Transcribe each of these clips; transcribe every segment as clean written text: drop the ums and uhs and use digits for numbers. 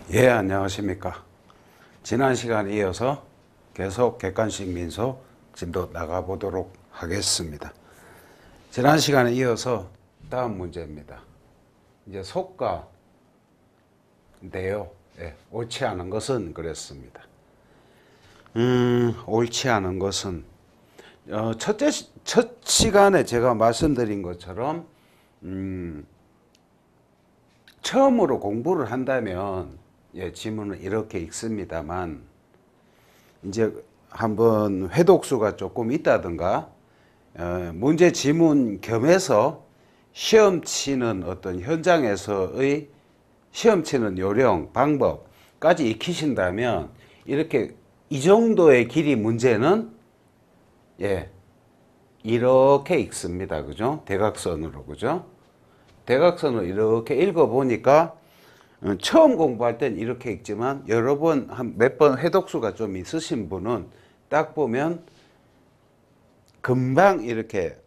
예, 안녕하십니까. 지난 시간에 이어서 계속 객관식 민소 진도 나가보도록 하겠습니다. 지난 시간에 이어서 다음 문제입니다. 이제 속가인데요. 예, 옳지 않은 것은 그랬습니다. 옳지 않은 것은 첫 시간에 제가 말씀드린 것처럼 처음으로 공부를 한다면 지문은 이렇게 읽습니다만 이제 한번 회독수가 조금 있다든가 문제 지문 겸해서 시험 치는 어떤 현장에서의 시험 치는 요령, 방법까지 익히신다면 이렇게 이 정도의 길이 문제는 이렇게 읽습니다. 그죠? 대각선으로. 그죠? 대각선을 이렇게 읽어보니까 처음 공부할 땐 이렇게 읽지만 여러 번, 몇 번 회독수가 좀 있으신 분은 딱 보면 금방 이렇게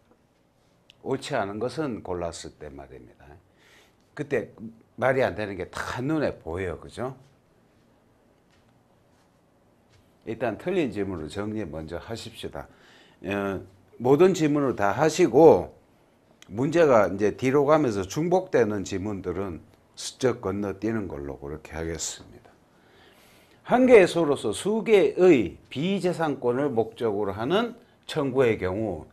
옳지 않은 것은 골랐을 때 말입니다. 그때 말이 안 되는 게 다 한눈에 보여요. 그죠? 일단 틀린 지문으로 정리 먼저 하십시다. 모든 지문을 다 하시고 문제가 이제 뒤로 가면서 중복되는 지문들은 슬쩍 건너뛰는 걸로 그렇게 하겠습니다. 한 개의 소로서 수개의 비재산권을 목적으로 하는 청구의 경우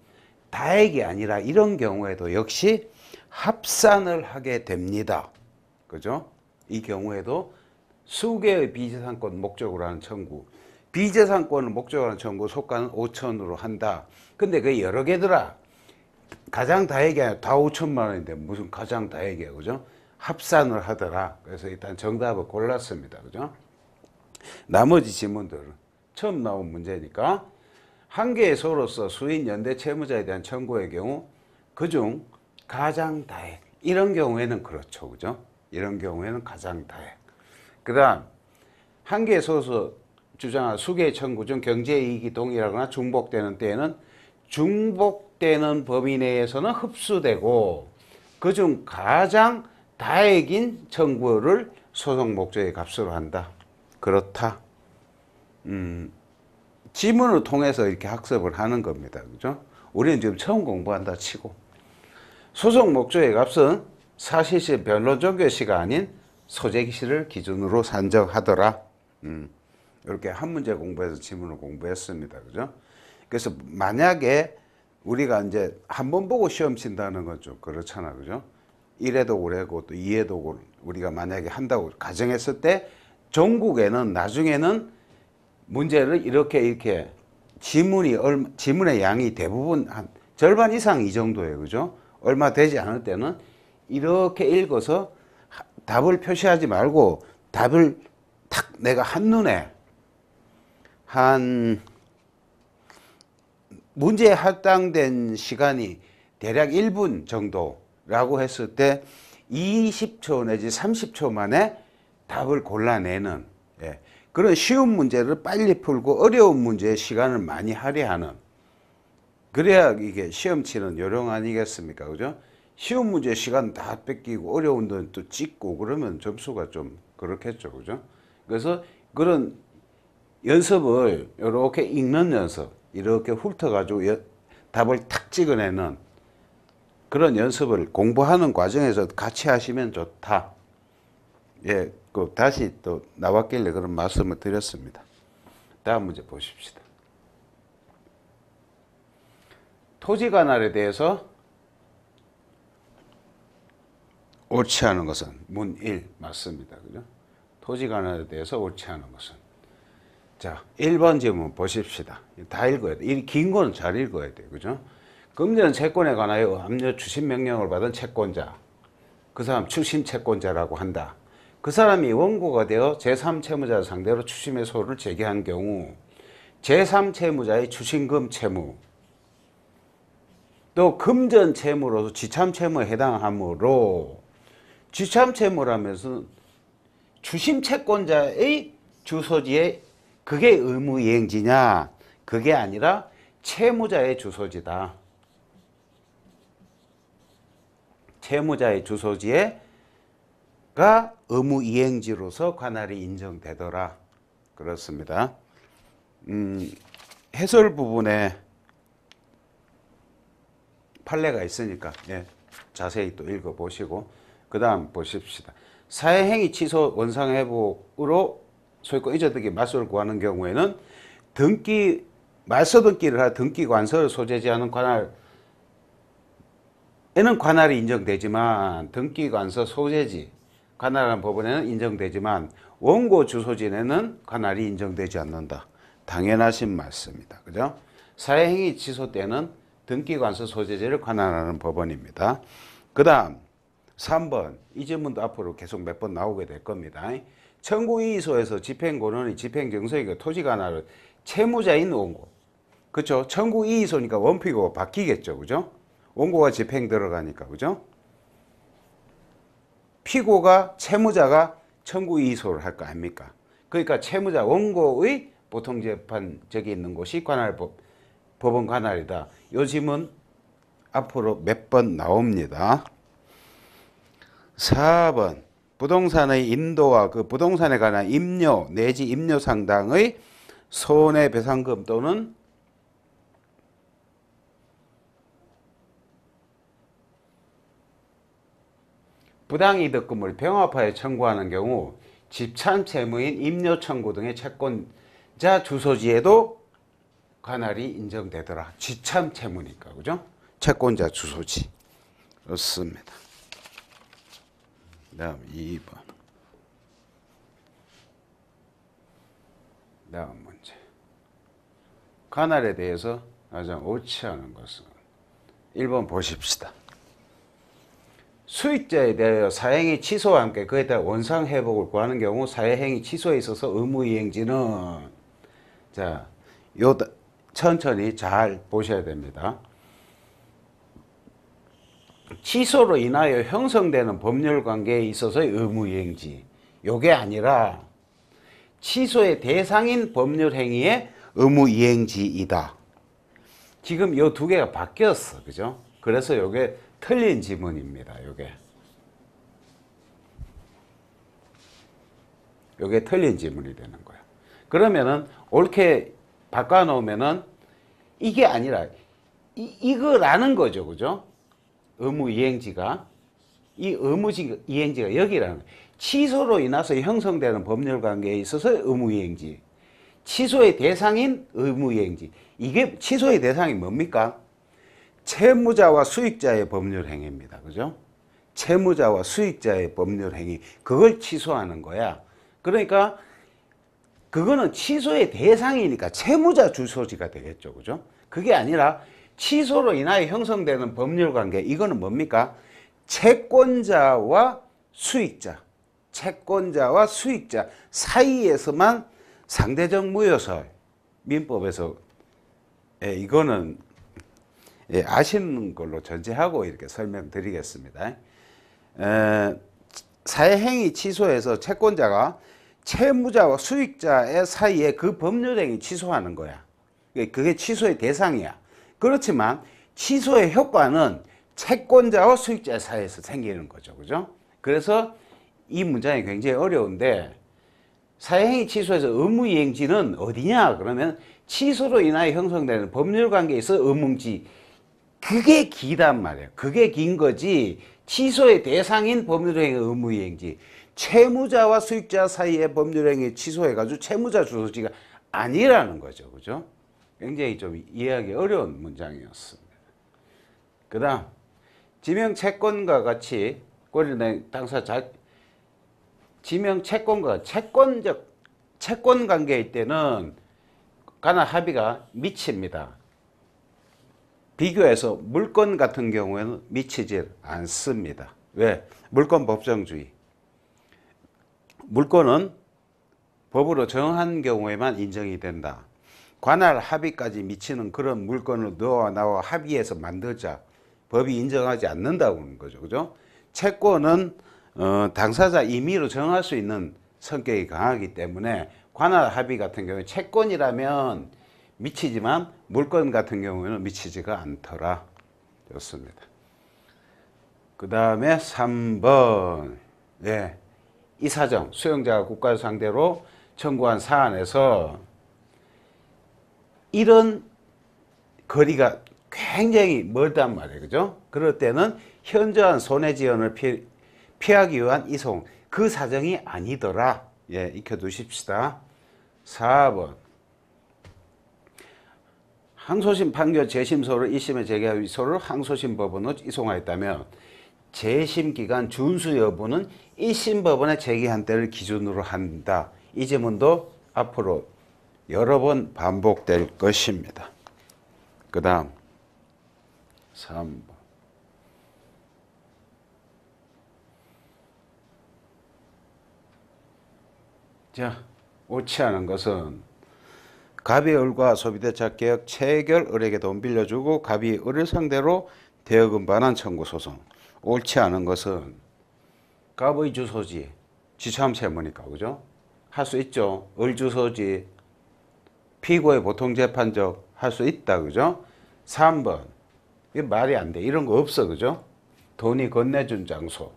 다액이 아니라 이런 경우에도 역시 합산을 하게 됩니다. 그죠? 이 경우에도 수개의 비재산권 목적으로 하는 청구, 비재산권을 목적으로 하는 청구 속가는 5천으로 한다. 근데 그게 여러 개더라. 가장 다액이 아니라 다 5천만 원인데 무슨 가장 다액이야. 그죠? 합산을 하더라. 그래서 일단 정답을 골랐습니다. 그죠? 나머지 지문들은 처음 나온 문제니까 한 개의 소로서 수인 연대 채무자에 대한 청구의 경우 그중 가장 다액 이런 경우에는 그렇죠. 그죠? 이런 경우에는 가장 다액. 그 다음 한 개의 소로서 주장한 수개의 청구 중 경제이익이 동일하거나 중복되는 때에는 중복되는 범위 내에서는 흡수되고 그중 가장 다액인 청구를 소송 목적의 값으로 한다. 그렇다. 지문을 통해서 이렇게 학습을 하는 겁니다. 그죠? 우리는 지금 처음 공부한다 치고. 소송 목적의 값은 사실시 변론종교시가 아닌 소재기시를 기준으로 산정하더라. 이렇게 한 문제 공부해서 지문을 공부했습니다. 그죠? 그래서 만약에 우리가 이제 한 번 보고 시험 친다는 건 좀 그렇잖아. 그죠? 1회도 그래고 또 2회도 우리가 만약에 한다고 가정했을 때 전국에는 나중에는 문제를 이렇게 지문의 양이 대부분 한 절반 이상 이 정도예요. 그죠? 얼마 되지 않을 때는 이렇게 읽어서 답을 표시하지 말고 답을 탁 내가 한눈에 문제에 할당된 시간이 대략 1분 정도라고 했을 때 20초 내지 30초 만에 답을 골라내는 그런 쉬운 문제를 빨리 풀고 어려운 문제에 시간을 많이 할애하는 그래야 이게 시험 치는 요령 아니겠습니까? 그죠? 쉬운 문제 시간 다 뺏기고 어려운 데는 또 찍고 그러면 점수가 좀 그렇겠죠. 그죠? 그래서 그런 연습을 이렇게 읽는 연습 이렇게 훑어가지고 답을 탁 찍어내는 그런 연습을 공부하는 과정에서 같이 하시면 좋다. 예, 다시 또 나왔길래 그런 말씀을 드렸습니다. 다음 문제 보십시다. 토지 관할에 대해서 옳지 않은 것은 문 1 맞습니다. 그죠? 토지 관할에 대해서 옳지 않은 것은 자, 1번 질문 보십시다. 다 읽어야 돼. 이 긴 거는 잘 읽어야 돼. 그죠? 금전 채권에 관하여 압류 추심 명령을 받은 채권자. 그 사람 추심 채권자라고 한다. 그 사람이 원고가 되어 제3채무자를 상대로 추심의 소를 제기한 경우 제3채무자의 추심금 채무 또 금전 채무로서 지참채무에 해당하므로 지참채무라면서 추심 채권자의 주소지에 그게 의무이행지냐? 그게 아니라 채무자의 주소지다. 채무자의 주소지에 의무 이행지로서 관할이 인정되더라. 그렇습니다. 해설 부분에 판례가 있으니까 자세히 또 읽어보시고 그 다음 보십시다. 사회행위 취소 원상회복으로 소유권 잊어듣기 말소를 구하는 경우에는 말소 등기를 할 등기관서를 소재지 하는 관할에는 관할이 인정되지만 등기관서 소재지 관할한 법원에는 인정되지만 원고 주소지에는 관할이 인정되지 않는다. 당연하신 말씀입니다. 그죠? 사회행위 취소 때는 등기관서 소재지를 관할하는 법원입니다. 그 다음 3번 이 질문도 앞으로 계속 몇 번 나오게 될 겁니다. 청구이의소에서 집행권원의 집행정서이고 토지관할을 채무자인 원고. 그렇죠? 청구이의소니까 원피고가 바뀌겠죠. 그죠? 원고가 집행 들어가니까. 그죠? 피고가 채무자가 청구이의소를 할 거 아닙니까? 그러니까 채무자 원고의 보통재판적이 있는 곳이 법원 관할이다. 이 질문 앞으로 몇 번 나옵니다. 4번 부동산의 인도와 그 부동산에 관한 임료 내지 임료 상당의 손해배상금 또는 부당이득금을 병합하여 청구하는 경우 집참채무인 임료 청구 등의 채권자 주소지에도 관할이 인정되더라. 집참채무니까 그죠? 채권자 주소지. 그렇습니다. 다음 2번. 다음 문제. 관할에 대해서 가장 옳지 않은 것은 1번 보십시다. 수익자에 대하여 사행위 취소와 함께 그에 따라 원상회복을 구하는 경우 사회행위 취소에 있어서 의무이행지는 자, 요 천천히 잘 보셔야 됩니다. 취소로 인하여 형성되는 법률 관계에 있어서의 의무이행지 요게 아니라 취소의 대상인 법률 행위의 의무이행지이다. 지금 요 두 개가 바뀌었어. 그죠? 그래서 요게 틀린 지문입니다. 요게 틀린 지문이 되는 거야. 그러면은 옳게 바꿔 놓으면은 이게 아니라 이거라는 거죠. 그죠? 의무이행지가 이 의무이행지가 여기라는 거예요. 취소로 인해서 형성되는 법률관계에 있어서 의무이행지 취소의 대상인 의무이행지 이게 취소의 대상이 뭡니까? 채무자와 수익자의 법률행위입니다. 그죠? 채무자와 수익자의 법률행위 그걸 취소하는 거야. 그러니까 그거는 취소의 대상이니까 채무자 주소지가 되겠죠. 그죠? 그게 아니라 취소로 인하여 형성되는 법률관계 이거는 뭡니까? 채권자와 수익자 사이에서만 상대적 무효설 민법에서 이거는 아시는 걸로 전제하고 이렇게 설명드리겠습니다. 사회행위 취소에서 채권자가 채무자와 수익자의 사이에 그 법률행위 취소하는 거야. 그게 취소의 대상이야. 그렇지만 취소의 효과는 채권자와 수익자 사이에서 생기는 거죠. 그죠? 그래서 이 문장이 굉장히 어려운데 사회행위 취소에서 의무이행지는 어디냐? 그러면 취소로 인하여 형성되는 법률관계에서 의무이행지 그게 기단 말이에요. 그게 긴 거지 취소의 대상인 법률행위 의무이행지 채무자와 수익자 사이의 법률행위 취소해가지고 채무자 주소지가 아니라는 거죠. 그죠? 굉장히 좀 이해하기 어려운 문장이었습니다. 그 다음 지명채권과 같이 권리는 당사 지명채권과 채권 관계일 때는 관할 합의가 미칩니다. 비교해서 물권 같은 경우에는 미치지 않습니다. 왜? 물권 법정주의. 물권은 법으로 정한 경우에만 인정이 된다. 관할 합의까지 미치는 그런 물건을 너와 나와 합의해서 만들자. 법이 인정하지 않는다고 하는 거죠. 그죠? 채권은 당사자 임의로 정할 수 있는 성격이 강하기 때문에 관할 합의 같은 경우에 채권이라면 미치지만 물건 같은 경우에는 미치지가 않더라. 좋습니다. 그 다음에 3번. 예. 이 사정, 수용자가 국가를 상대로 청구한 사안에서 이런 거리가 굉장히 멀단 말이에요. 그죠? 그럴 때는 현저한 손해지연을 피하기 위한 이송, 그 사정이 아니더라. 예, 익혀두십시다. 4번. 항소심 판결 재심소를 1심에 제기한 위소를 항소심 법원으로 이송하였다면 재심 기간 준수 여부는 1심 법원에 제기한 때를 기준으로 한다. 이 지문도 앞으로 여러 번 반복될 것입니다. 그 다음 3번. 자, 옳지 않은 것은 갑이 을과 소비대차 계약 체결 을에게 돈 빌려주고 갑이 을을 상대로 대여금 반환 청구 소송. 옳지 않은 것은 갑의 주소지 지참 채무니까, 그죠? 할 수 있죠. 을 주소지 피고의 보통 재판적 할 수 있다, 그죠? 3번. 이게 말이 안 돼. 이런 거 없어, 그죠? 돈이 건네준 장소.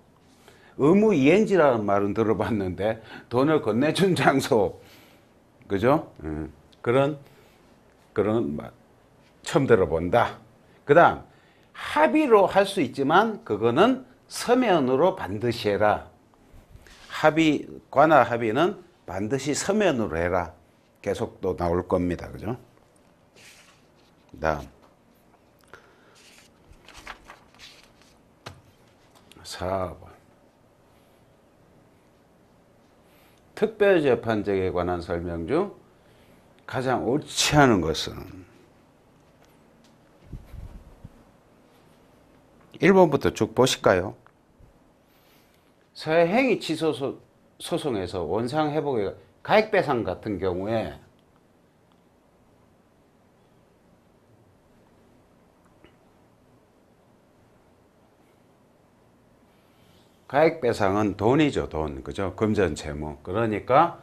의무 이행지라는 말은 들어봤는데 돈을 건네준 장소, 그죠? 그런 말 처음 들어본다. 그 다음 합의로 할 수 있지만 그거는 서면으로 반드시 해라. 관할 합의는 반드시 서면으로 해라. 계속 또 나올 겁니다. 그죠? 그 다음 4번. 특별재판적에 관한 설명 중 가장 옳지 않은 것은 1번부터 쭉 보실까요? 서해행위 취소 소송에서 원상회복의 가액배상 같은 경우에 가액배상은 돈이죠, 돈. 그죠? 금전 채무. 그러니까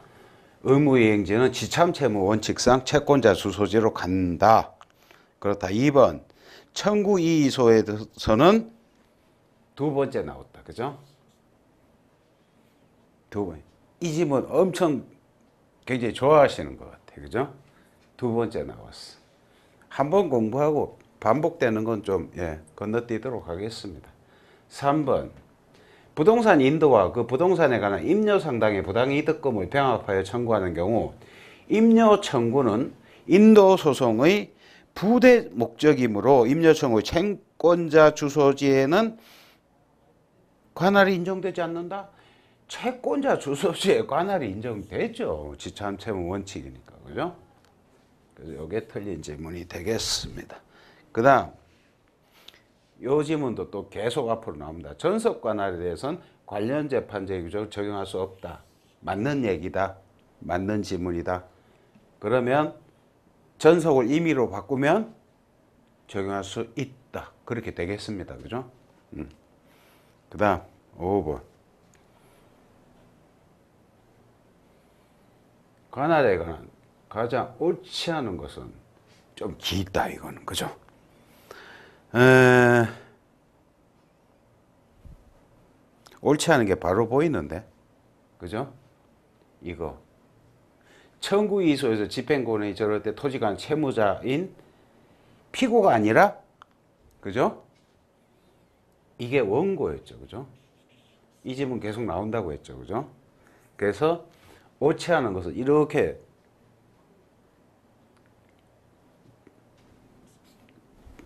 의무이행지는 지참채무 원칙상 채권자 주소지로 간다. 그렇다. 2번. 청구 이의소에서는 두 번째 나왔다. 그죠? 두 번. 이 지문 엄청 굉장히 좋아하시는 것 같아. 그죠? 두 번째 나왔어. 한 번 공부하고 반복되는 건 좀, 건너뛰도록 하겠습니다. 3번. 부동산 인도와 그 부동산에 관한 임료 상당의 부당이득금을 병합하여 청구하는 경우 임료 청구는 인도 소송의 부대 목적이므로 임료 청구의 채권자 주소지에는 관할이 인정되지 않는다? 채권자 주소지에 관할이 인정되죠. 지참채무 원칙이니까. 그죠? 그래서 이게 틀린 질문이 되겠습니다. 그 다음 이 지문도 또 계속 앞으로 나옵니다. 전속 관할에 대해서는 관련 재판제의 규정을 적용할 수 없다. 맞는 얘기다. 맞는 지문이다. 그러면 전속을 임의로 바꾸면 적용할 수 있다. 그렇게 되겠습니다. 그죠? 그 다음 5번. 관할에 관한 가장 옳지 않은 것은 좀 길다. 이거는. 그죠? 옳지 않은 게 바로 보이는데, 그죠? 이거 청구이의소에서 집행권이 저럴 때 토지관 채무자인 피고가 아니라, 그죠? 이게 원고였죠, 그죠? 이 지문 계속 나온다고 했죠, 그죠? 그래서 옳지 않은 것은 이렇게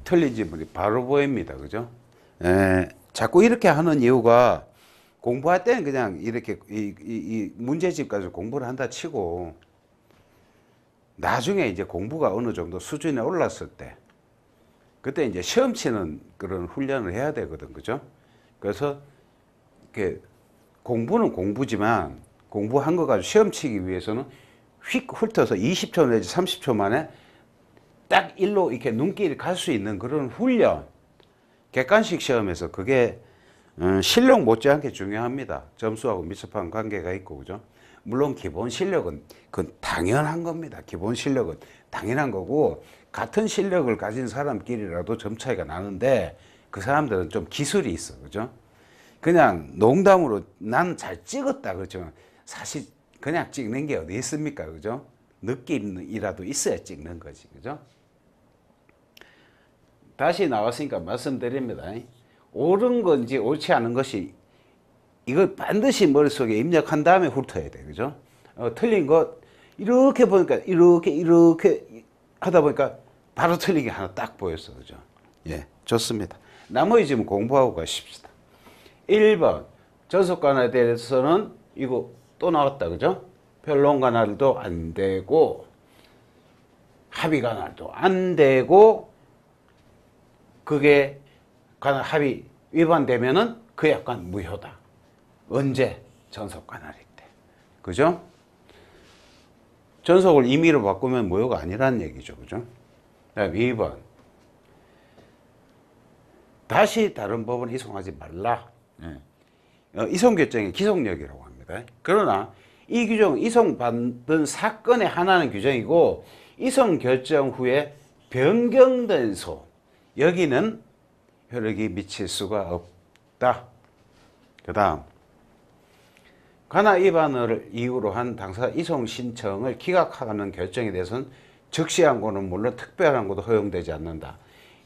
틀린 지문이 바로 보입니다. 그죠? 자꾸 이렇게 하는 이유가 공부할 때는 그냥 이렇게 이 문제집 가지고 공부를 한다 치고 나중에 이제 공부가 어느 정도 수준에 올랐을 때 그때 이제 시험 치는 그런 훈련을 해야 되거든. 그죠? 그래서 이렇게 공부는 공부지만 공부한 거 가지고 시험 치기 위해서는 휙 훑어서 20초 내지 30초 만에 딱 일로 이렇게 눈길이 갈 수 있는 그런 훈련. 객관식 시험에서 그게 실력 못지않게 중요합니다. 점수하고 밀접한 관계가 있고, 그죠? 물론 기본 실력은 그건 당연한 겁니다. 기본 실력은 당연한 거고 같은 실력을 가진 사람끼리라도 점 차이가 나는데 그 사람들은 좀 기술이 있어, 그죠? 그냥 농담으로 난 잘 찍었다 그렇죠. 사실 그냥 찍는 게 어디 있습니까, 그죠? 느낌이라도 있어야 찍는 거지, 그죠? 다시 나왔으니까 말씀드립니다. 옳은 건지 옳지 않은 것이 이걸 반드시 머릿속에 입력한 다음에 훑어야 돼, 그죠? 틀린 것 이렇게 보니까 이렇게 하다 보니까 바로 틀린 게 하나 딱 보였어, 그죠? 예, 좋습니다. 나머지 좀 공부하고 가십시다. 1번 전속관할에 대해서는 이거 또 나왔다, 그죠? 변론관할도 안 되고 합의관할도 안 되고 그게 관할 합의 위반되면은 그 약관 무효다. 언제? 전속관할일 때, 그죠? 전속을 임의로 바꾸면 무효가 아니라는 얘기죠, 그죠? 다음 2번 다시 다른 법원 이송하지 말라. 이송결정의 기속력이라고 합니다. 그러나 이 규정은 이송받은 사건에 한하는 규정이고 이송결정 후에 변경된 소 여기는 효력이 미칠 수가 없다. 그 다음 관할 위반을 이유로 한 당사 이송 신청을 기각하는 결정에 대해서는 즉시항고는 물론 특별항고도 허용되지 않는다.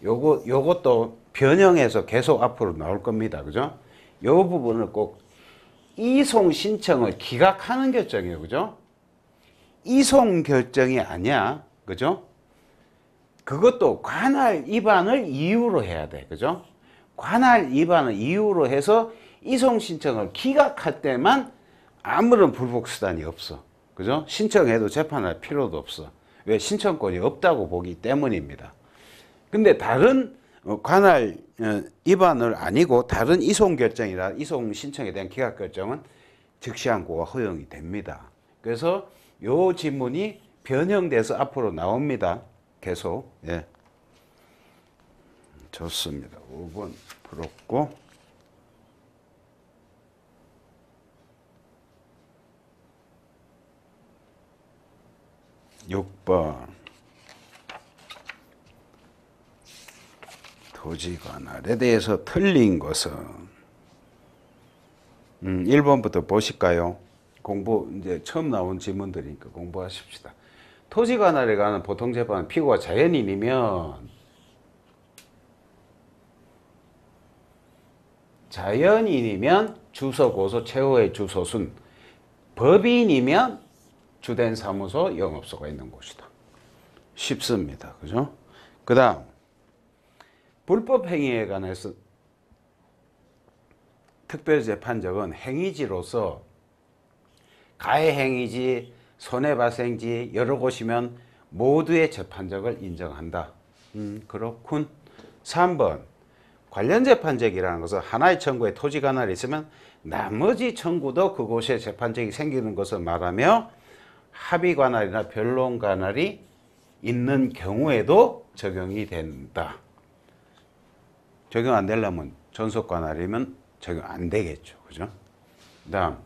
요것도 변형해서 계속 앞으로 나올 겁니다. 그죠? 요 부분을 꼭 이송 신청을 기각하는 결정이에요. 그죠? 이송 결정이 아니야. 그죠? 그것도 관할 위반을 이유로 해야 돼. 그죠? 관할 위반을 이유로 해서 이송 신청을 기각할 때만 아무런 불복 수단이 없어. 그죠? 신청해도 재판할 필요도 없어. 왜? 신청권이 없다고 보기 때문입니다. 근데 다른 관할 위반을 아니고 다른 이송 결정이라 이송 신청에 대한 기각 결정은 즉시항고가 허용이 됩니다. 그래서 요 지문이 변형돼서 앞으로 나옵니다. 계속. 예. 좋습니다. 5번 풀었고 6번 토지관할에 대해서 틀린 것은 1번부터 보실까요? 공부 이제 처음 나온 지문들이니까 공부하십시다. 토지관할에 관한 보통재판은 피고가 자연인이면 주소 고소 최후의 주소순, 법인이면 주된 사무소 영업소가 있는 곳이다. 쉽습니다. 그죠? 그 다음 불법 행위에 관해서 특별재판적은 행위지로서 가해행위지, 손해발생지 여러 곳이면 모두의 재판적을 인정한다. 그렇군. 3번 관련 재판적이라는 것은 하나의 청구에 토지 관할이 있으면 나머지 청구도 그곳에 재판적이 생기는 것을 말하며 합의 관할이나 변론 관할이 있는 경우에도 적용이 된다. 적용 안 되려면 전속 관할이면 적용 안 되겠죠. 그죠? 그다음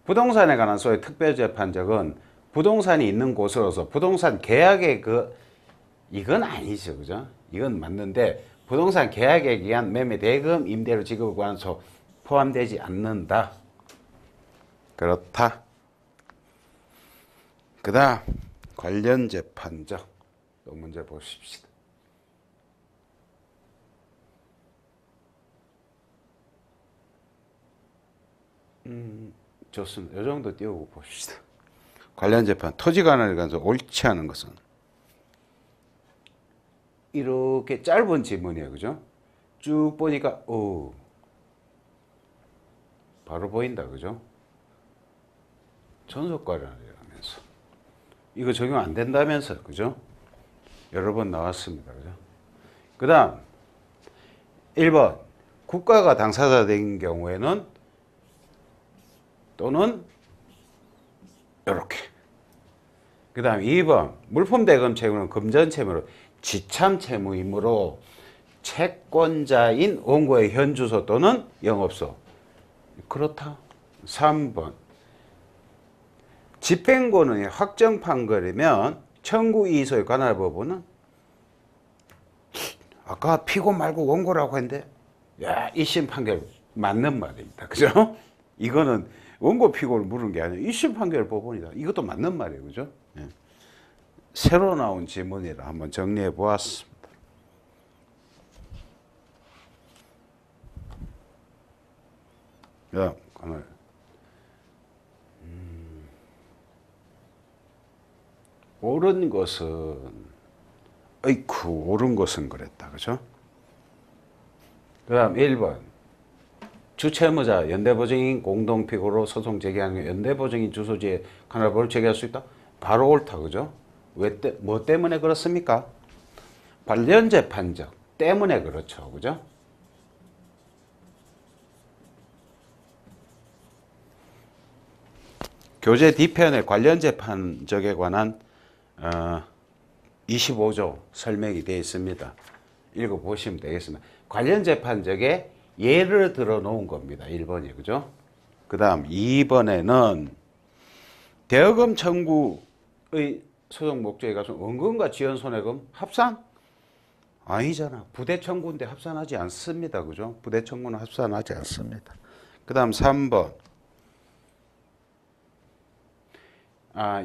부동산에 관한 소의 특별재판적은 부동산이 있는 곳으로서 부동산 계약의 이건 아니죠. 그죠? 이건 맞는데 부동산 계약에 의한 매매 대금 임대료 지급에 관한 소 포함되지 않는다. 그렇다. 그 다음 관련 재판적 또 문제 보십시다. 좋습니다. 이 정도 띄우고 봅시다. 관련 재판 토지 관할에 관해서 옳지 않은 것은 이렇게 짧은 지문이에요. 그죠? 쭉 보니까 바로 보인다. 그죠? 전속 관할이라면서 이거 적용 안 된다면서. 그죠? 여러 번 나왔습니다. 그죠? 그 다음 1번 국가가 당사자 된 경우에는 또는 이렇게. 그 다음 2번 물품 대금 채무는 금전 채무로 지참 채무이므로 채권자인 원고의 현주소 또는 영업소. 그렇다. 3번 집행권의 확정 판결이면 청구 이의소의 관할 법원은 아까 피고 말고 원고라고 했는데 야 1심 판결 맞는 말입니다. 그죠? 이거는 원고 피고를 물은 게 아니라 1심 판결 법원이다. 이것도 맞는 말이에요. 그죠? 예. 새로 나온 지문이라 한번 정리해 보았습니다. 야, 오늘 옳은 것은 어이쿠 옳은 것은 그랬다. 그죠? 그 다음 1번 주채무자 연대보증인 공동피고로 소송 제기하는 연대보증인 주소지에 관할법을 제기할 수 있다? 바로 옳다. 그죠? 뭐 때문에 그렇습니까? 관련재 판적 때문에 그렇죠. 그죠? 교재 뒤편에 관련재 판적에 관한 25조 설명이 되어 있습니다. 읽어보시면 되겠습니다. 관련재 판적에 예를 들어 놓은 겁니다. 1번이. 그죠? 그 다음 2번에는 대여금 청구의 소송 목적에 가서 원금과 지연 손해금 합산? 아니잖아. 부대 청구인데 합산하지 않습니다. 그죠? 부대 청구는 합산하지 않습니다. 그 다음 3번.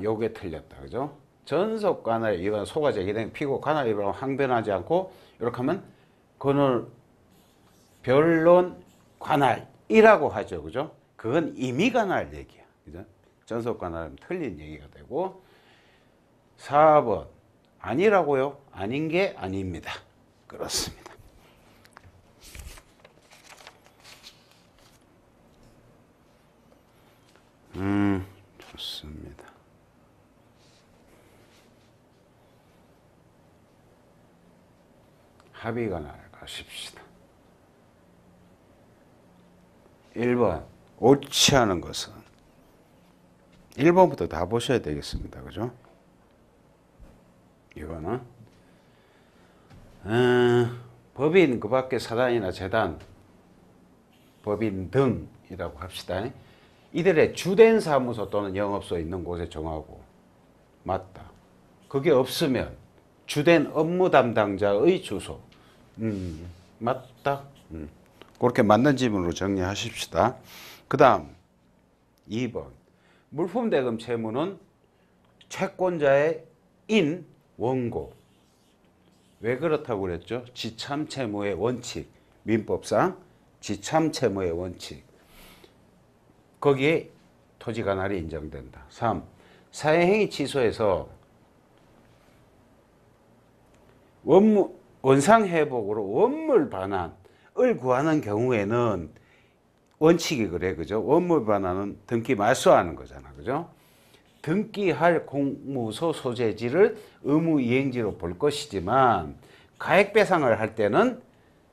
요게 틀렸다. 그죠? 전속 관할 위반 소가 제기된 피고 관할 위반을 항변하지 않고 이렇게 하면 그는 변론 관할이라고 하죠. 그죠? 그건 임의 관할 얘기야. 그죠? 전속 관할은 틀린 얘기가 되고 4번 아니라고요? 아닌 게 아닙니다. 그렇습니다. 좋습니다. 합의 관할 가십시다. 1번 옳지 않은 것은 1번부터 다 보셔야 되겠습니다. 그죠? 이거는 법인 그 밖에 사단이나 재단 법인 등이라고 합시다. 이들의 주된 사무소 또는 영업소 있는 곳에 정하고 맞다. 그게 없으면 주된 업무 담당자의 주소 맞다. 그렇게 맞는 지문으로 정리하십시다. 그 다음 2번 물품 대금 채무는 채권자의 인 원고 왜 그렇다고 그랬죠? 지참 채무의 원칙 민법상 지참 채무의 원칙 거기에 토지 관할이 인정된다. 3. 사회행위 취소해서 원상회복으로 원물 반환을 구하는 경우에는 원칙이 그래. 그죠? 원물 반환은 등기 말소하는 거잖아. 그죠? 등기할 공무소 소재지를 의무 이행지로 볼 것이지만 가액 배상을 할 때는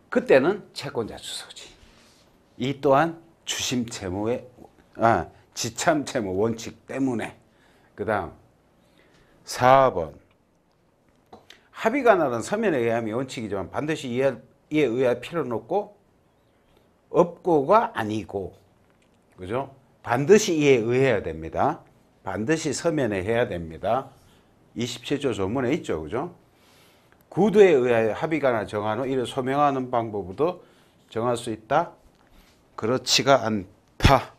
그때는 채권자 주소지. 이 또한 주심 채무의 지참 채무 원칙 때문에. 그 다음 4번 합의 관할은 서면에 의함이 원칙이지만 반드시 이에 의할 필요는 없고가 아니고 그죠? 반드시 이에 의해야 됩니다. 반드시 서면에 해야 됩니다. 27조 조문에 있죠. 그죠? 구두에 의하여 합의 관할 정한 후 이를 소명하는 방법으로도 정할 수 있다. 그렇지가 않다.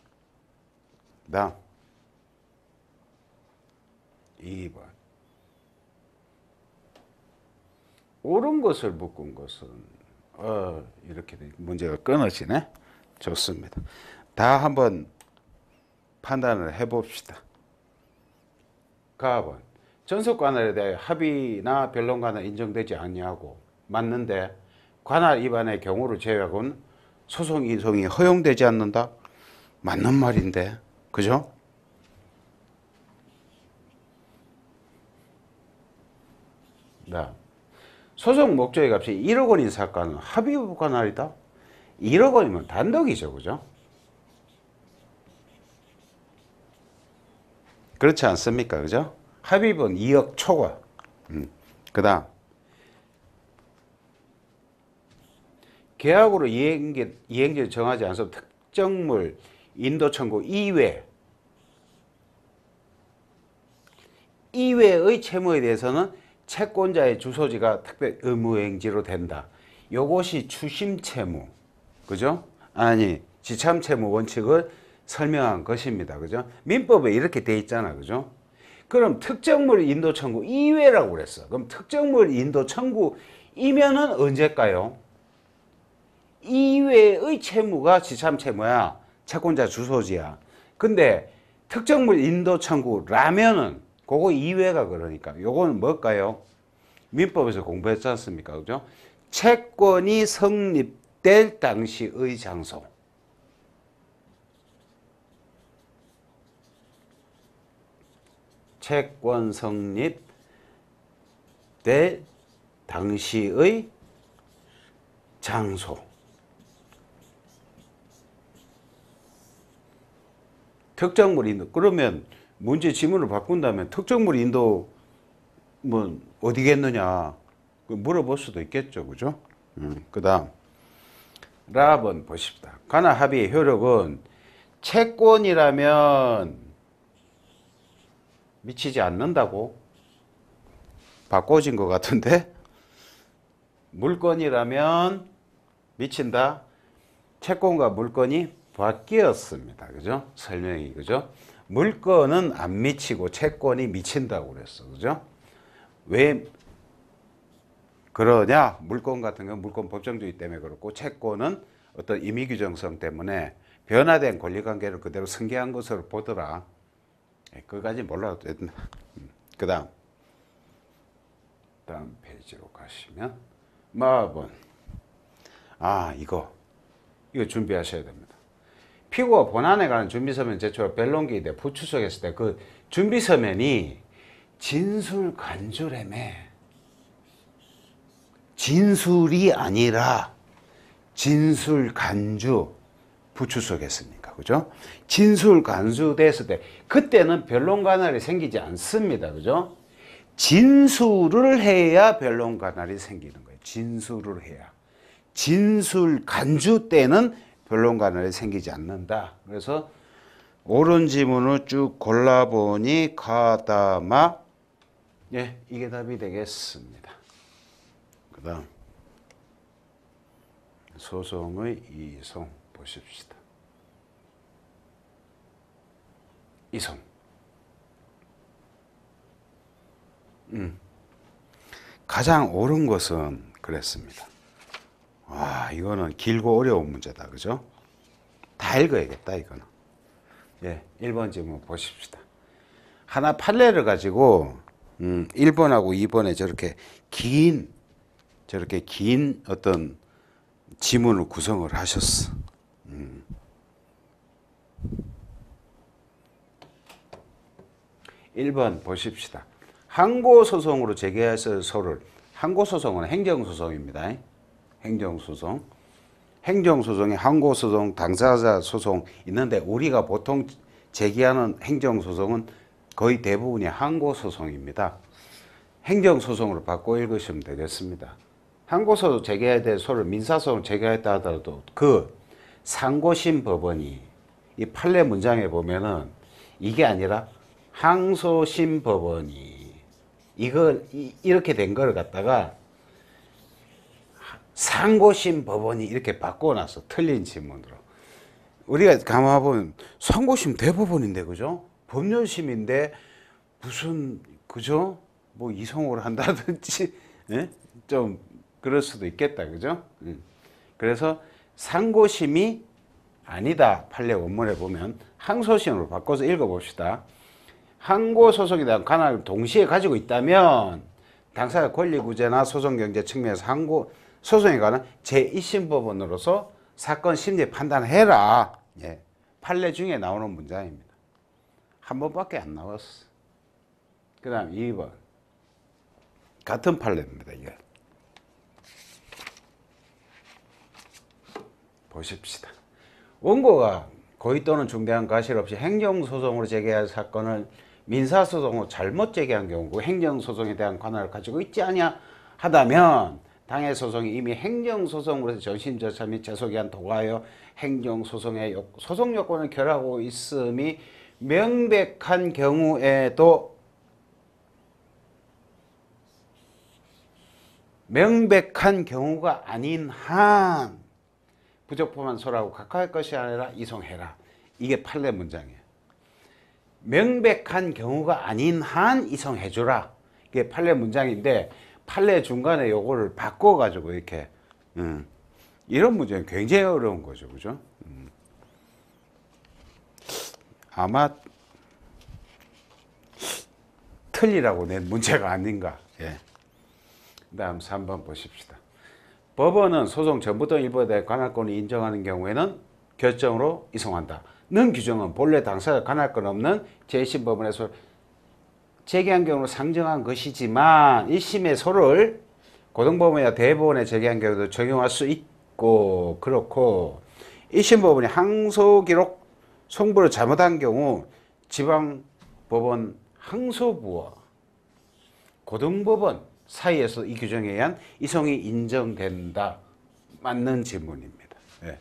다음 2번 옳은 것을 묶은 것은 이렇게 문제가 끊어지네. 좋습니다. 다 한번 판단을 해봅시다. 가번 전속 관할에 대해 합의나 변론 관할 인정되지 아니하고 맞는데 관할 위반의 경우를 제외하고는 소송 이송이 허용되지 않는다. 맞는 말인데 그죠? 소송 목적의 값이 1억 원인 사건은 합의 관할이다. 1억 원이면 단독이죠. 그죠? 그렇지 않습니까? 그죠? 합의분 2억 초과. 그 다음 계약으로 이행지를 정하지 않아서 특정물 인도 청구 이외의 채무에 대해서는 채권자의 주소지가 특별 의무행지로 된다. 요것이 추심 채무. 그죠? 아니 지참채무 원칙을 설명한 것입니다. 그죠? 민법에 이렇게 돼 있잖아. 그죠? 그럼 특정물 인도 청구 이외라고 그랬어. 그럼 특정물 인도 청구이면은 언제일까요? 이외의 채무가 지참채무야. 채권자 주소지야. 근데 특정물 인도 청구라면은 그거 이외가 그러니까 요거는 뭘까요? 민법에서 공부했지 않습니까? 그죠? 채권이 성립될 당시의 장소. 채권 성립 될 당시의 장소. 특정물 인도. 그러면 문제 지문을 바꾼다면 특정물 인도 뭐 어디겠느냐 물어볼 수도 있겠죠. 그죠? 그 다음 라번 보십시다. 관할 합의의 효력은 채권이라면 미치지 않는다고 바꿔진 것 같은데 물건이라면 미친다. 채권과 물건이 바뀌었습니다. 그죠? 설명이 그죠? 물건은 안 미치고 채권이 미친다고 그랬어. 그죠? 왜 그러냐? 물건 같은 경우는 물건 법정주의 때문에 그렇고 채권은 어떤 임의규정성 때문에 변화된 권리관계를 그대로 승계한 것으로 보더라. 그까지 몰라도 된다. 그 다음 페이지로 가시면 마번 이거 준비하셔야 됩니다. 피고가 본안에 관한 준비서면 제출 변론기에 대해 부추석했을 때 그 준비서면이 진술 간주래매. 진술이 아니라 진술 간주 부추석했으니까. 그죠? 진술 간주됐을 때 그때는 변론 관할이 생기지 않습니다. 그죠? 진술을 해야 변론 관할이 생기는 거예요. 진술을 해야. 진술 간주 때는 변론 관할이 생기지 않는다. 그래서 옳은 지문을 쭉 골라보니 가다마 이게 답이 되겠습니다. 그 다음 소송의 이송 보십시다. 이송 가장 옳은 것은 그랬습니다. 이거는 길고 어려운 문제다. 그죠? 다 읽어야겠다. 이거는 1번 질문 보십시다. 하나 판례를 가지고 1번하고 2번에 저렇게 긴 어떤 지문을 구성을 하셨어. 1번 보십시다. 항고소송으로 제기해서 소를 항고소송은 행정소송입니다. 행정소송. 행정소송에 항고소송, 당사자 소송 있는데 우리가 보통 제기하는 행정소송은 거의 대부분이 항고소송입니다. 행정소송으로 바꿔 읽으시면 되겠습니다. 항고소송 제기해야 될 소를 민사소송 제기했다 하더라도 그 상고심 법원이 이 판례 문장에 보면은 이게 아니라 항소심 법원이 이걸 이렇게 된 걸 갖다가 상고심 법원이 이렇게 바꿔놨어. 틀린 지문으로. 우리가 가만 보면 상고심 대법원인데 그죠? 법률심인데 무슨 그죠? 뭐 이송을 한다든지 좀 그럴 수도 있겠다. 그죠? 그래서 상고심이 아니다. 판례 원문에 보면 항소심으로 바꿔서 읽어봅시다. 항고소송에 대한 관할을 동시에 가지고 있다면 당사자 권리구제나 소송경제 측면에서 소송에 관한 제1심법원으로서 사건 심리 판단을 해라. 판례 중에 나오는 문장입니다. 한 번밖에 안 나왔어. 그 다음 2번 같은 판례입니다. 이게 보십시다. 원고가 고의 또는 중대한 과실 없이 행정소송으로 제기할 사건을 민사소송으로 잘못 제기한 경우 행정소송에 대한 관할을 가지고 있지 않냐 하다면 당해 소송이 이미 행정소송으로서 전신 절차 및 재소기한 도과하여 행정소송의 소송 요건을 결하고 있음이 명백한 경우에도 명백한 경우가 아닌 한 부적법한 소라고 각하할 것이 아니라 이송해라. 이게 판례 문장이에요. 명백한 경우가 아닌 한 이송해주라. 이게 판례 문장인데 판례 중간에 요거를 바꿔가지고 이렇게 이런 문제는 굉장히 어려운 거죠, 그죠? 아마 틀리라고 낸 문제가 아닌가. 예. 다음 3번 보십시다. 법원은 소송 전부터 일부에 대해 관할권을 인정하는 경우에는 결정으로 이송한다. 는 규정은 본래 당사자 관할권 없는 제1심 법원에서 제기한 경우로 상정한 것이지만 1심의 소를 고등법원이나 대법원에 제기한 경우도 적용할 수 있고 그렇고 1심 법원이 항소 기록 송부를 잘못한 경우 지방법원 항소부와 고등법원 사이에서 이 규정에 의한 이송이 인정된다. 맞는 질문입니다. 예.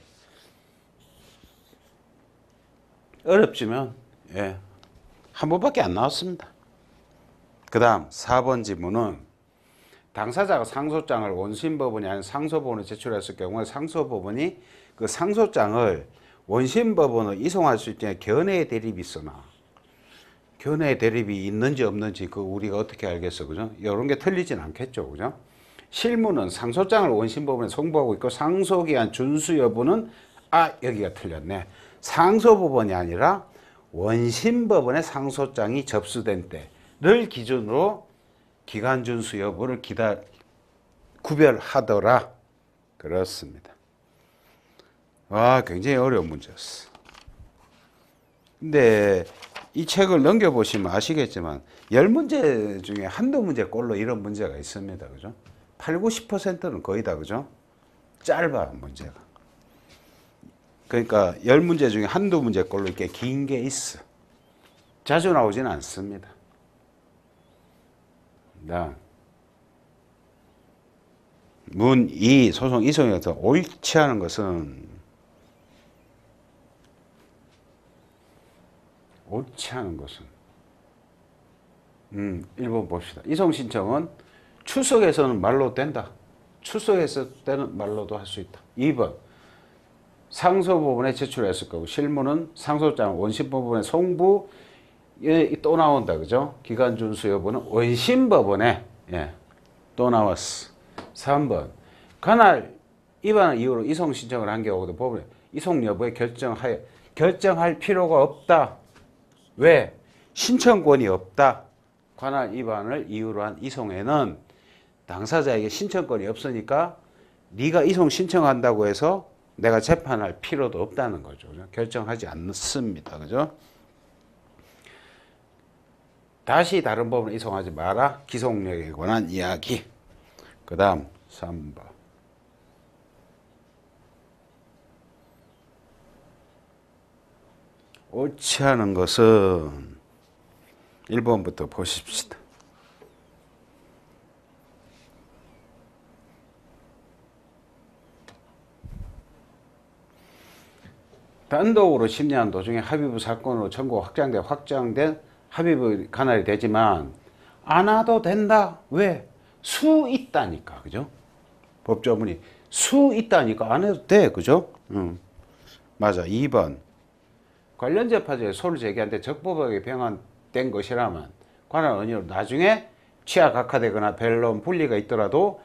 어렵지만 예. 한 번밖에 안 나왔습니다. 그 다음 4번 질문은 당사자가 상소장을 원심법원이 아닌 상소법원에 제출했을 경우에 상소법원이 그 상소장을 원심법원으로 이송할 수 있는 견해의 대립이 있으나 견해의 대립이 있는지 없는지 그 우리가 어떻게 알겠어, 그죠? 이런 게 틀리진 않겠죠, 그죠? 실무는 상소장을 원심법원에 송부하고 있고 상소기한 준수 여부는 여기가 틀렸네. 상소법원이 아니라 원심법원에 상소장이 접수된 때를 기준으로 기간 준수 여부를 구별하더라. 그렇습니다. 와, 굉장히 어려운 문제였어. 근데 이 책을 넘겨보시면 아시겠지만 10문제 중에 한두 문제꼴로 이런 문제가 있습니다. 그죠? 8, 90%는 거의 다, 그죠? 짧아, 문제가. 그러니까 10문제 중에 한두 문제꼴로 이렇게 긴 게 있어. 자주 나오지는 않습니다. 문 2, 소송 이송에서 옳지 않은 것은 옳지 않은 것은 1번 봅시다. 이송 신청은 출석해서는 말로 된다. 출석했을 때는 말로도 할 수 있다. 2번 상소법원에 제출했을 거고 실무는 상소장 원심법원에 송부 또 나온다. 그죠? 기간 준수 여부는 원심법원에 또 나왔어. 3번 관할 위반 이유로 이송 신청을 한 경우도 법원에 이송 여부에 결정할 필요가 없다. 왜? 신청권이 없다. 관할 위반을 이유로 한 이송에는 당사자에게 신청권이 없으니까 네가 이송 신청한다고 해서 내가 재판할 필요도 없다는 거죠. 그죠? 결정하지 않습니다. 그죠? 다시 다른 법원에 이송하지 마라. 기속력에 관한 이야기. 그 다음 3번. 옳지 않은 것은 1번부터 보십시다. 단독으로 심리한 도중에 합의부 사건으로 청구가 확정된 합의부 관할이 되지만 안 와도 된다. 왜? 수 있다니까. 그죠? 법조문이 수 있다니까 안 해도 돼. 그죠? 맞아. 2번. 관련 재판에 소를 제기한데 적법하게 병환된 것이라면 관할 언의로 나중에 취하 각하되거나 변론 분리가 있더라도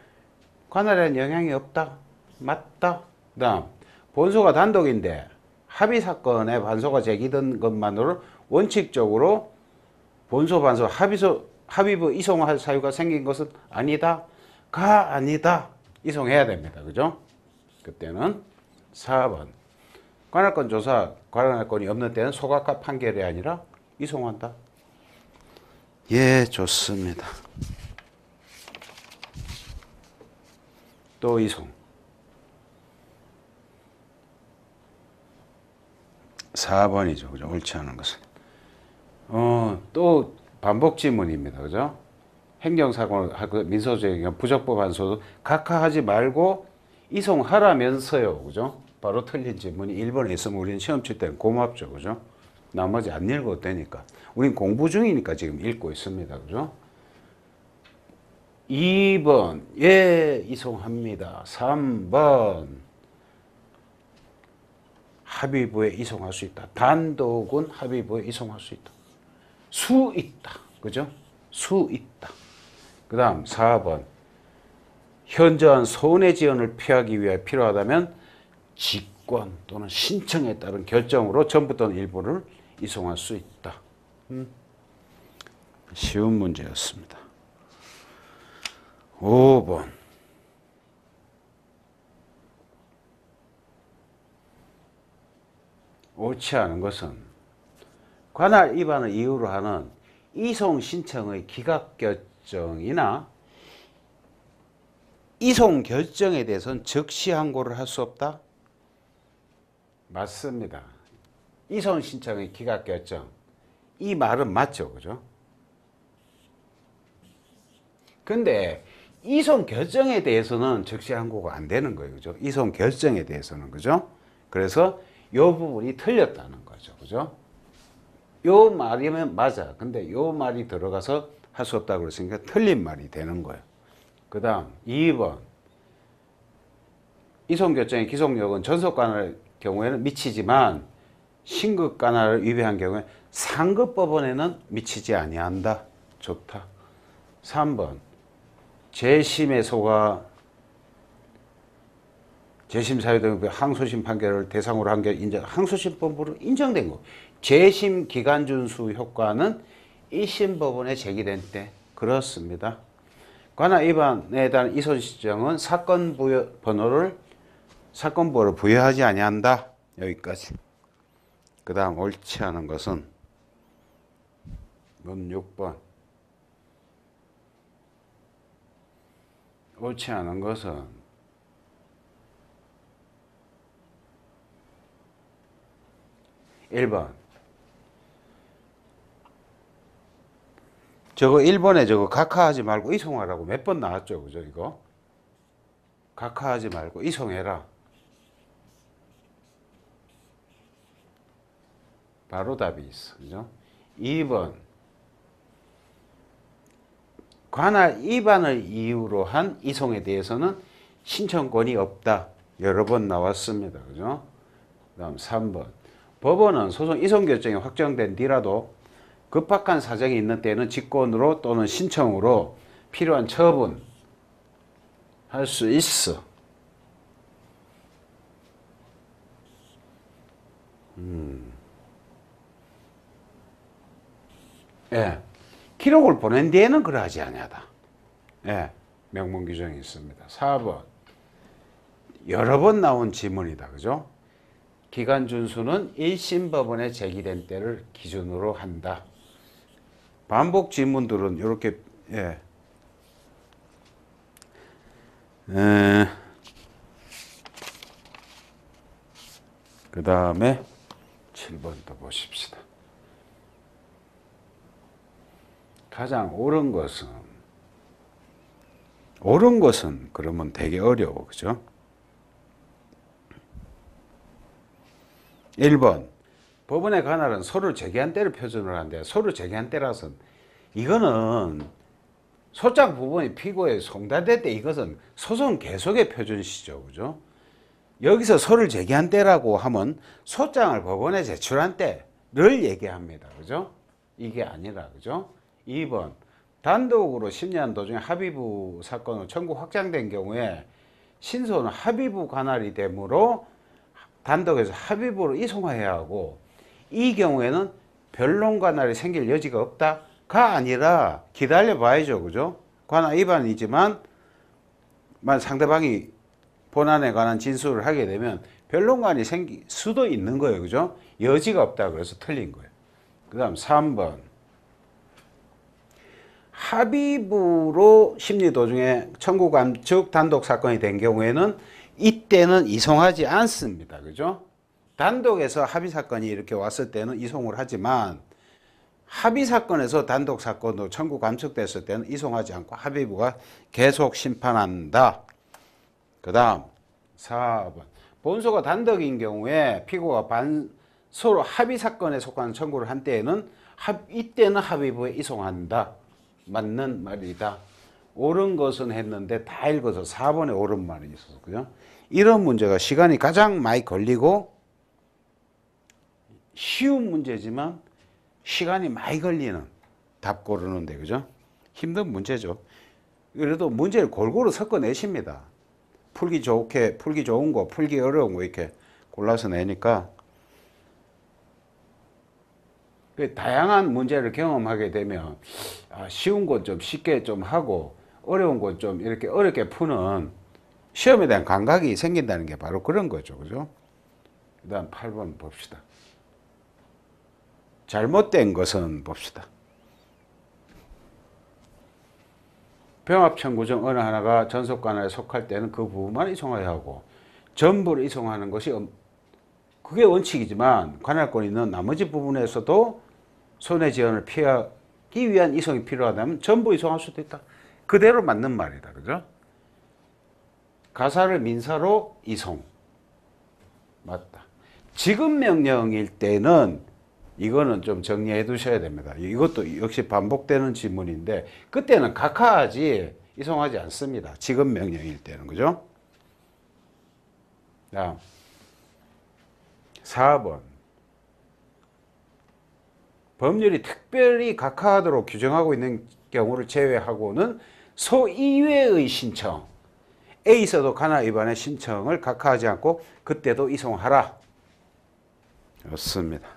관할에는 영향이 없다. 맞다. 그 다음 본소가 단독인데 합의 사건에 반소가 제기된 것만으로 원칙적으로 본소 반소 합의부 이송할 사유가 생긴 것은 아니다. 아니다. 이송해야 됩니다. 그죠? 그때는 4번. 관할권 조사, 관할권이 없는 때는 소각화 판결이 아니라 이송한다. 예, 좋습니다. 또 이송. 4번이죠. 그죠? 옳지 않은 것은. 또 반복 지문입니다. 그죠? 행정사고를 하고 민소제기 부적법한 소도 각하하지 말고 이송하라면서요. 그죠? 바로 틀린 질문이 1번에 있으면 우리는 시험 칠 때는 고맙죠. 그죠? 나머지 안 읽어도 되니까. 우린 공부 중이니까 지금 읽고 있습니다. 그죠? 2번, 예, 이송합니다. 3번, 합의부에 이송할 수 있다. 단독은 합의부에 이송할 수 있다. 수 있다. 그죠? 수 있다. 그 다음 4번. 현저한 손해지연을 피하기 위해 필요하다면 직권 또는 신청에 따른 결정으로 전부 또는 일부를 이송할 수 있다. 쉬운 문제였습니다. 5번. 옳지 않은 것은 관할 위반을 이유로 하는 이송 신청의 기각 결정이나 이송 결정에 대해서는 즉시 항고를 할 수 없다? 맞습니다. 이송 신청의 기각 결정. 이 말은 맞죠. 그죠? 근데 이송 결정에 대해서는 즉시 항고가 안 되는 거예요. 그죠? 이송 결정에 대해서는. 그죠? 그래서 이 부분이 틀렸다는 거죠. 그죠? 요 말이면 맞아. 근데 요 말이 들어가서 할 수 없다고 그랬으니까 틀린 말이 되는 거예요. 그 다음 2번. 이송결정의 기속력은 전속관할 경우에는 미치지만 신급관할을 위배한 경우에 상급법원에는 미치지 아니한다. 좋다. 3번. 재심에 속아 재심 사유 등 항소심 판결을 대상으로 한 게 항소심법으로 인정된 거. 재심 기간 준수 효과는 1심 법원에 제기된 때 그렇습니다. 관할 위반에 대한 이송 신청은 사건 번호를 부여하지 아니한다. 여기까지. 그 다음 옳지 않은 것은 문 6번. 옳지 않은 것은 (1번) 저거 1번에 저거 각하하지 말고 이송하라고 몇 번 나왔죠. 그죠? 이거 각하하지 말고 이송해라. 바로 답이 있어. 그죠? 2번. 관할 위반을 이유로 한 이송에 대해서는 신청권이 없다. 여러 번 나왔습니다. 그죠? 그 다음 3번. 법원은 소송 이송 결정이 확정된 뒤라도 급박한 사정이 있는 때에는 직권으로 또는 신청으로 필요한 처분 할 수 있어. 예. 기록을 보낸 뒤에는 그러하지 아니하다. 예. 명문 규정이 있습니다. 4번. 여러 번 나온 지문이다. 그죠? 기간 준수는 1심 법원에 제기된 때를 기준으로 한다. 반복 지문들은 이렇게 예. 그 다음에 7번 또 보십시다. 가장 옳은 것은 그러면 되게 어려워. 그죠? 1번. 법원의 관할은 소를 제기한 때를 표준으로 한대. 소를 제기한 때라서 이거는 소장 부분이 피고에 송달될 때 이것은 소송 계속의 표준시죠. 그죠? 여기서 소를 제기한 때라고 하면 소장을 법원에 제출한 때를 얘기합니다. 그죠? 이게 아니라. 그죠? 2번. 단독으로 심리한 도중에 합의부 사건으로 청구 확장된 경우에 신소는 합의부 관할이 되므로 단독에서 합의부로 이송해야 하고, 이 경우에는 변론 관할이 생길 여지가 없다가 아니라 기다려 봐야죠. 그죠? 관할 위반이지만 상대방이 본안에 관한 진술을 하게 되면 변론관이 생길 수도 있는 거예요. 그죠? 여지가 없다 그래서 틀린 거예요. 그 다음 3번. 합의부로 심리 도중에 청구 감축 단독 사건이 된 경우에는 이때는 이송하지 않습니다. 그죠? 단독에서 합의 사건이 이렇게 왔을 때는 이송을 하지만 합의 사건에서 단독 사건으로 청구 감축됐을 때는 이송하지 않고 합의부가 계속 심판한다. 그 다음 4번. 본소가 단독인 경우에 피고가 서로 합의 사건에 속한 청구를 한 때에는 이때는 합의부에 이송한다. 맞는 말이다. 옳은 것은 했는데 다 읽어서 4번에 옳은 말이 있어서. 그죠? 이런 문제가 시간이 가장 많이 걸리고 쉬운 문제지만 시간이 많이 걸리는 답 고르는데, 그죠? 힘든 문제죠. 그래도 문제를 골고루 섞어내십니다. 풀기 좋은 거, 풀기 어려운 거 이렇게 골라서 내니까 다양한 문제를 경험하게 되면 쉬운 것 좀 쉽게 좀 하고 어려운 것 좀 이렇게 어렵게 푸는 시험에 대한 감각이 생긴다는 게 바로 그런 거죠. 그죠? 그 다음 8번 봅시다. 잘못된 것은 봅시다. 병합청구정 어느 하나가 전속관할에 속할 때는 그 부분만 이송하여야 하고 전부를 이송하는 것이 그게 원칙이지만 관할권이 있는 나머지 부분에서도 손해지연을 피하기 위한 이송이 필요하다면 전부 이송할 수도 있다. 그대로 맞는 말이다. 그죠? 가사를 민사로 이송. 맞다. 지금 명령일 때는 이거는 좀 정리해 두셔야 됩니다. 이것도 역시 반복되는 지문인데 그때는 각하하지 이송하지 않습니다. 지금 명령일 때는. 그죠? 다음 4번. 법률이 특별히 각하하도록 규정하고 있는 경우를 제외하고는 소 이외의 신청, A서도 관할 위반의 신청을 각하하지 않고 그때도 이송하라. 좋습니다.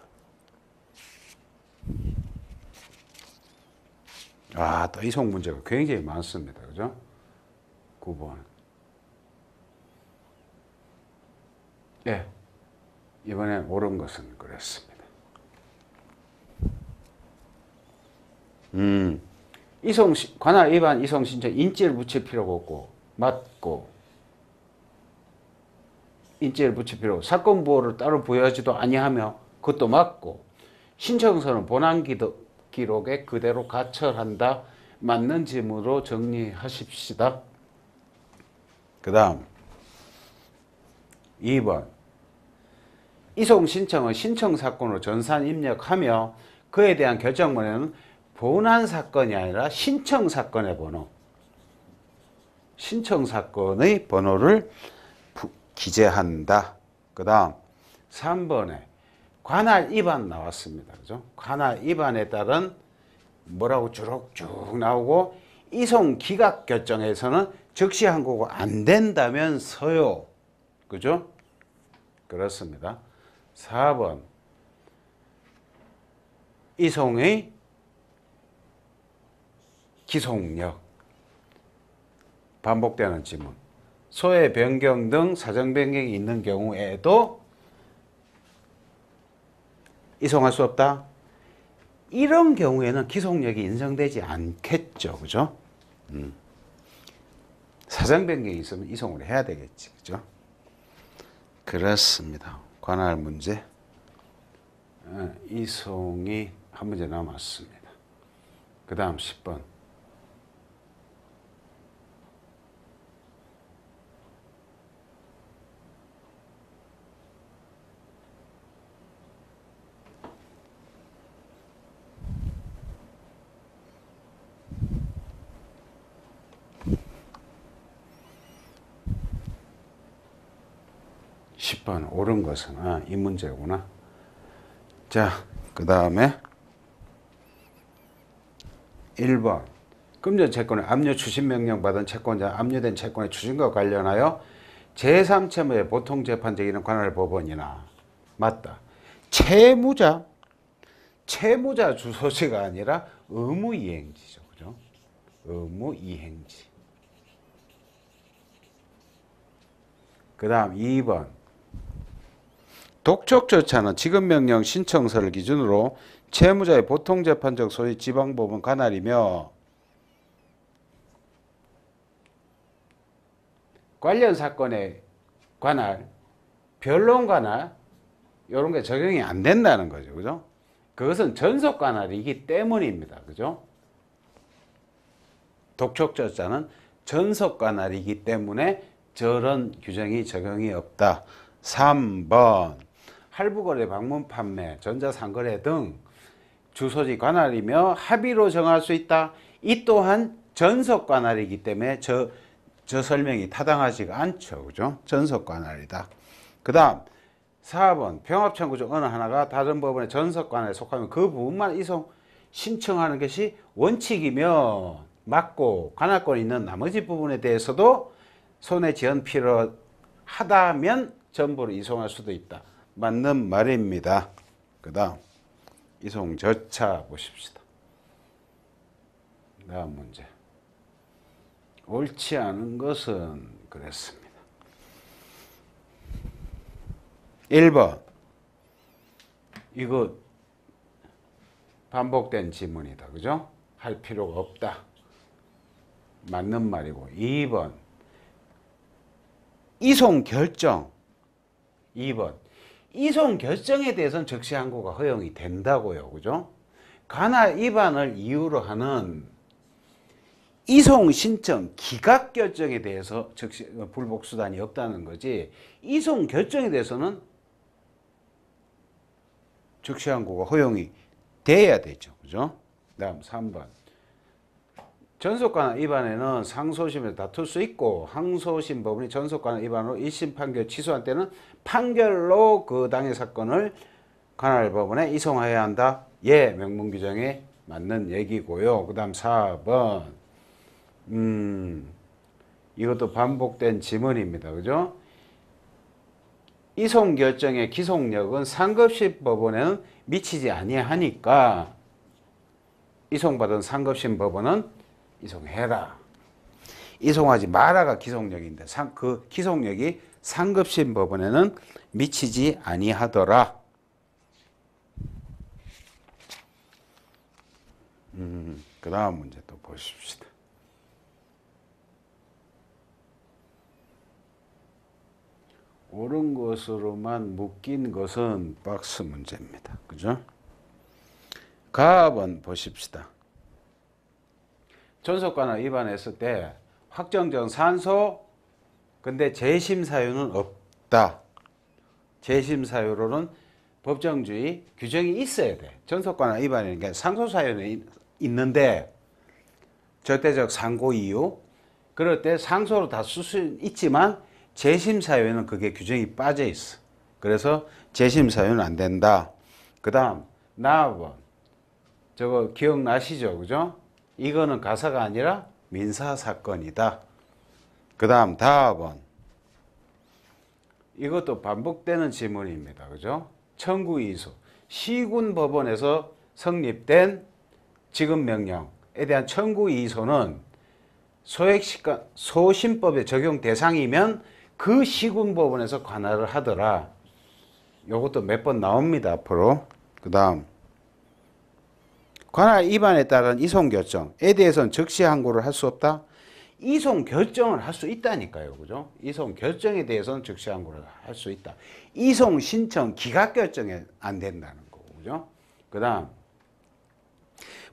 또 이송 문제가 굉장히 많습니다. 그죠? 9번. 예. 이번엔 옳은 것은 그랬습니다. 관할 위반 이송 신청 인지를 붙일 필요가 없고 맞고 인지를 붙일 필요 없고 사건 부호를 따로 부여하지도 아니하며 그것도 맞고 신청서는 본안 기록에 그대로 가철한다. 맞는 지문으로 정리하십시다. 그 다음 2번. 이송 신청은 신청 사건으로 전산 입력하며 그에 대한 결정문에는 본안 사건이 아니라 신청 사건의 번호, 신청 사건의 번호를 기재한다. 그 다음 3번에 관할 위반 나왔습니다. 그죠? 관할 위반에 따른 뭐라고 쭉 나오고 이송 기각 결정에서는 즉시 항고가 안 된다면서요. 그죠? 그렇습니다. 4번. 이송의 기속력. 반복되는 지문. 소외 변경 등 사정 변경이 있는 경우에도 이송할 수 없다. 이런 경우에는 기속력이 인정되지 않겠죠. 그죠? 사정 변경이 있으면 이송을 해야 되겠지. 그죠? 그렇습니다. 관할 문제. 이송이 한 문제 남았습니다. 그 다음 10번. 10번 옳은 것은 이 문제구나. 자, 그 다음에 1번. 금전 채권의 압류 추심 명령 받은 채권자 압류된 채권의 추심과 관련하여 제3채무의 보통재판 제기는 관할 법원이나 맞다. 채무자 주소지가 아니라 의무이행지죠. 그죠? 의무이행지. 그 다음 2번. 독촉절차는 지급명령 신청서를 기준으로 채무자의 보통재판적 소위 지방법원 관할이며 관련 사건의 관할, 변론 관할 이런 게 적용이 안 된다는 거죠. 그죠? 그것은 전속 관할이기 때문입니다. 그죠? 독촉절차는 전속 관할이기 때문에 저런 규정이 적용이 없다. 3번. 할부거래, 방문 판매, 전자상거래 등 주소지 관할이며 합의로 정할 수 있다. 이 또한 전속 관할이기 때문에 저 설명이 타당하지가 않죠. 그죠? 전속 관할이다. 그 다음 4번 병합청구 중 어느 하나가 다른 법원의 전석관에 속하면 그 부분만 이송 신청하는 것이 원칙이며 맞고 관할권이 있는 나머지 부분에 대해서도 손해 지연 필요하다면 전부를 이송할 수도 있다. 맞는 말입니다. 그 다음 이송 절차 보십시다. 다음 문제. 옳지 않은 것은 그랬습니다. 1번 이거 반복된 지문이다. 그죠? 할 필요가 없다. 맞는 말이고 2번 이송 결정 2번 이송 결정에 대해서는 적시 항고가 허용이 된다고요. 그죠? 관할 위반을 이유로 하는 이송 신청 기각 결정에 대해서 적시 불복 수단이 없다는 거지. 이송 결정에 대해서는 적시 항고가 허용이 돼야 되죠. 그죠? 다음 3번. 전속관할 위반에는 상소심에서 다툴 수 있고 항소심 법원이 전속관할 위반으로 1심 판결 취소한 때는 판결로 그 당의 사건을 관할 법원에 이송해야 한다. 예, 명문 규정에 맞는 얘기고요. 그 다음 4번. 이것도 반복된 지문입니다. 그죠? 이송 결정의 기속력은 상급심 법원에는 미치지 아니하니까 이송받은 상급심 법원은 이송해라. 이송하지 마라가 기속력인데 그 기속력이 상급심 법원에는 미치지 아니하더라. 그 다음 문제 또 보십시다. 옳은 것으로만 묶인 것은 박스 문제입니다. 그죠? 가번 보십시다. 전속관할 위반했을 때 확정적 산소 근데 재심 사유는 없다. 재심 사유로는 법정주의 규정이 있어야 돼. 전속관할 위반이니까 상소 사유는 있는데 절대적 상고 이유 그럴 때 상소로 다 쓸 수 있지만 재심 사유에는 그게 규정이 빠져 있어. 그래서 재심 사유는 안 된다. 그 다음 나번 저거 기억나시죠? 그죠? 이거는 가사가 아니라 민사사건이다. 그 다음 다번 이것도 반복되는 지문입니다. 그죠? 청구이소 시군법원에서 성립된 지급명령에 대한 청구이소는 소심법의 적용 대상이면 그 시군법원에서 관할을 하더라. 요것도 몇 번 나옵니다. 앞으로. 그 다음 관할 위반에 따른 이송 결정에 대해서는 적시 항고를 할 수 없다. 이송 결정을 할 수 있다니까요. 그죠? 이송 결정에 대해서는 적시 항고를 할 수 있다. 이송 신청 기각 결정에 안 된다는 거고. 그죠? 그다음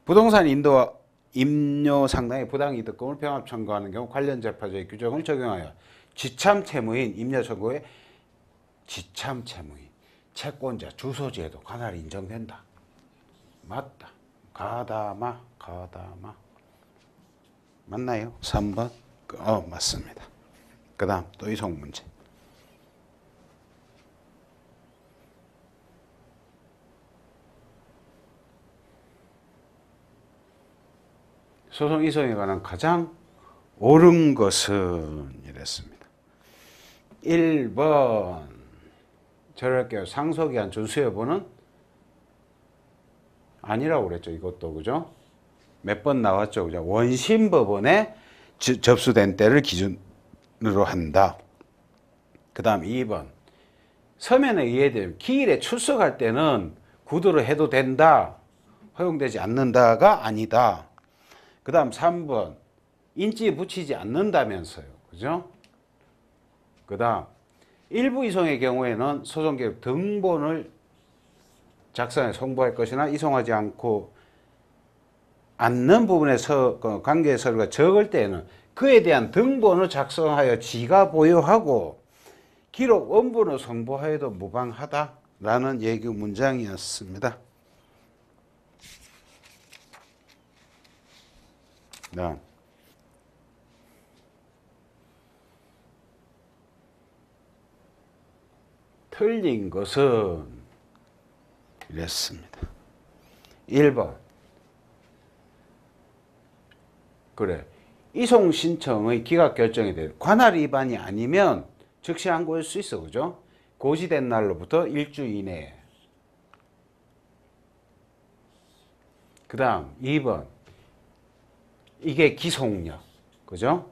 부동산 임료 상당의 부당 이득금을 병합 청구하는 경우 관련 재파조의 규정을 적용하여 지참 채무인 임료 청구의 지참 채무인 채권자 주소지에도 관할이 인정된다. 맞다. 가다마 맞나요? 3번 맞습니다. 그 다음 또 이송 문제 소송 이송에 관한 가장 옳은 것은 이랬습니다. 1번 저럴게요. 상소기한 준수 여부는 아니라고 그랬죠. 이것도 그죠? 몇 번 나왔죠. 그죠? 원심법원에 접수된 때를 기준으로 한다. 그 다음 2번 서면에 의해되면 기일에 출석할 때는 구두로 해도 된다. 허용되지 않는다가 아니다. 그 다음 3번 인지에 붙이지 않는다면서요. 그죠? 그 다음 일부 이송의 경우에는 소송기록 등본을 작성해 송부할 것이나 이송하지 않는 부분에서 관계 서류가 적을 때에는 그에 대한 등본을 작성하여 지가 보유하고 기록 원본을 송부하여도 무방하다라는 예규 문장이었습니다. 다음 틀린 것은 이랬습니다. 1번. 그래. 이송 신청의 기각 결정이 돼. 관할 위반이 아니면 즉시 항고할 수 있어. 그죠? 고지된 날로부터 일주 이내에. 그 다음 2번. 이게 기속력. 그죠?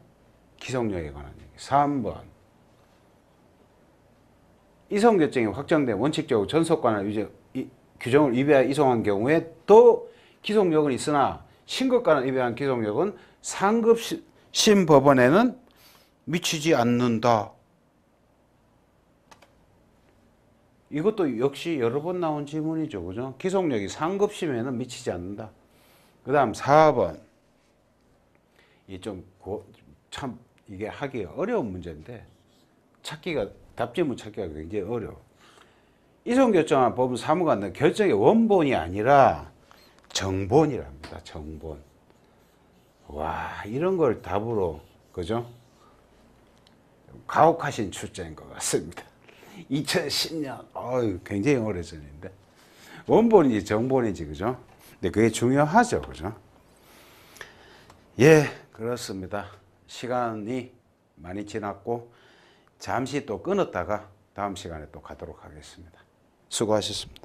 기속력에 관한 얘기. 3번. 이송 결정이 확정된 원칙적으로 전속관할 규정을 위배하여 이송한 경우에 또 기속력은 있으나 신고관을 위배한 기속력은 상급심 법원에는 미치지 않는다. 이것도 역시 여러 번 나온 지문이죠. 그죠? 기속력이 상급심에는 미치지 않는다. 그 다음 4번. 참 이게 하기가 어려운 문제인데 답지문 찾기가 굉장히 어려워. 이송결정한 법은 사무관은 결정의 원본이 아니라 정본이랍니다. 정본. 와, 이런 걸 답으로, 그죠? 가혹하신 출제인 것 같습니다. 2010년, 굉장히 오래전인데. 원본인지 정본인지, 그죠? 근데 그게 중요하죠, 그죠? 예, 그렇습니다. 시간이 많이 지났고, 잠시 또 끊었다가 다음 시간에 또 가도록 하겠습니다. 수고하셨습니다.